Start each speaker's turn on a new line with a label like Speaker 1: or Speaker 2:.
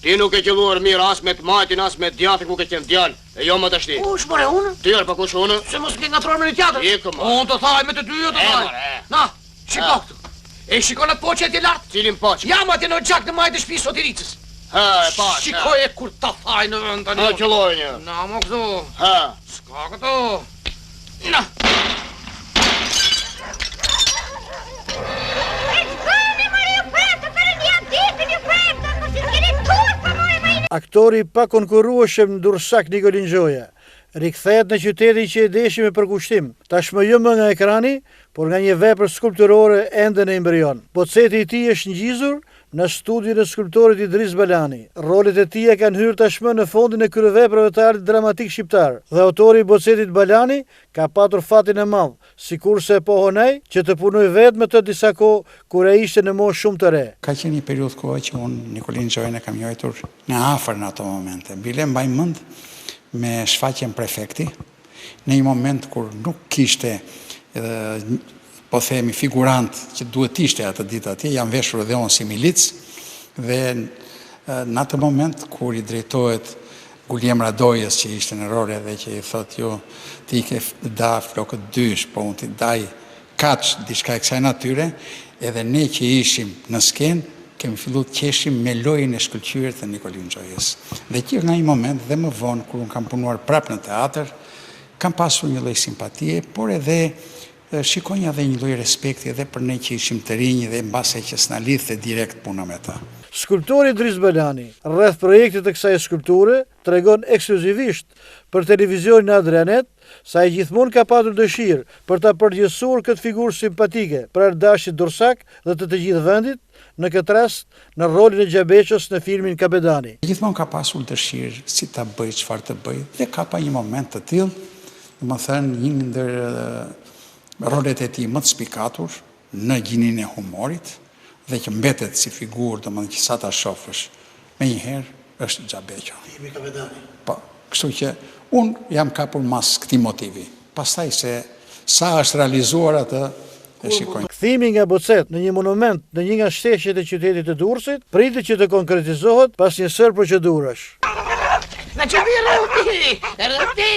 Speaker 1: Ti nuk e qelluar mirë as me të majtin, as me djathtë ku ke qenë djalë. E jo më tash ti.
Speaker 2: Kush more unë?
Speaker 1: Ti pa kush unë?
Speaker 2: Se mos ke ngatronë në teatr.
Speaker 1: Ikëm.
Speaker 2: Unë të thaj me të dy, të thaj. Na, shiko këtu. E shikon atë poqe atje lart?
Speaker 1: Cilin poqe?
Speaker 2: Jam atje në xhak në majtë shtëpisë Sotiricës.
Speaker 1: Ha, e pa.
Speaker 2: Shikoj e kur ta thaj në vend tani.
Speaker 1: Na qelloj një.
Speaker 2: Na mo këtu.
Speaker 1: Ha.
Speaker 2: S'ka këtu. Na.
Speaker 3: Aktori pa konkurrueshëm Dursak Nikolin Gjoja rikthehet në qytetin që e deshi me përkushtim, tashmë jo më nga ekrani, por nga një vepër skulpturore ende në embrion. Boceti i tij është ngjizur në studion e skulptorit Idris Balani. Rolet e tij kanë hyrë tashmë në fondin e kryeveprave të artit dramatik shqiptar. Dhe autori i bocetit Balani ka patur fatin e madh, sikurse pohonej që të punoj vetë me të disa kohë kur ai ishte në moshë shumë të re.
Speaker 4: Ka qenë një periudhë kohë që unë Nikolin Gjojën e kam njohur nga afër në ato momente. Bile mbaj mend me shfaqjen prefekti, në një moment kur nuk kishte po themi figurant që duhet ishte atë ditë atje, jam veshur edhe unë si milic, dhe në atë moment kur i drejtohet Guljem Radojës që ishte në role dhe që i thot jo, ti ke da flokët dysh, po unë ti daj kaq, diçka e kësaj natyre, edhe ne që ishim në skenë, kemi fillu të qeshim me lojën e shkëlqyer të Nikolin Gjojës. Dhe që nga një moment dhe më vonë, kur unë kam punuar prap në teatr, kam pasur një lloj simpatie, por edhe shikonja dhe një lloj respekti edhe për ne që ishim të rinj dhe mbase që s'na lidhte direkt puna me ta.
Speaker 3: Skulptori Idris Balani, rreth projektit të kësaj skulpture, tregon ekskluzivisht për televizionin Adrianet sa ai gjithmonë ka patur dëshirë për ta përgjithësuar këtë figurë simpatike për ardashit Dursak dhe të gjithë vendit, në këtë rast në rolin e Gjabeqës në filmin Kapedani.
Speaker 4: Gjithmonë ka pasur dëshirë si ta bëj, çfarë të bëj, dhe ka pa një moment të tillë, domethënë një ndër rolet e tij më të spikatur në gjinin e humorit dhe që mbetet si figurë, domethënë që sa ta shohësh menjëherë është Gjabeqa.
Speaker 2: Filmi Kapedani.
Speaker 4: Po, kështu që unë jam kapur mas këtij motivi. Pastaj se sa është realizuar atë e shikojmë.
Speaker 3: Kthimi nga bocet në një monument në një nga shteshjet e qytetit të Durrësit pritet që të konkretizohet pas një sër procedurash.
Speaker 2: Na çfarë rrugë? Rrugë